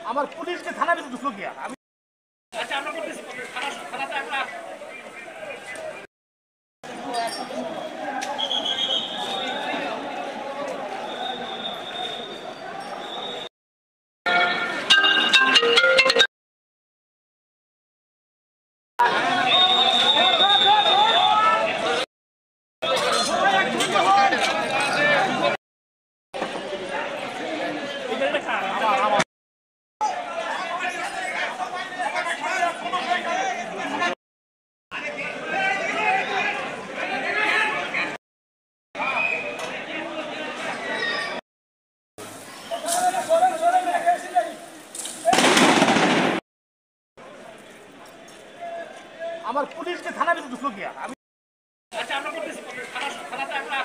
আমার পুলিশকে থানায় ঢুকলো গিয়া আমি আমার পুলিশকে থানায় ঢুকলো গিয়া আমি আচ্ছা আমরা করতেছি থানাতে আমরা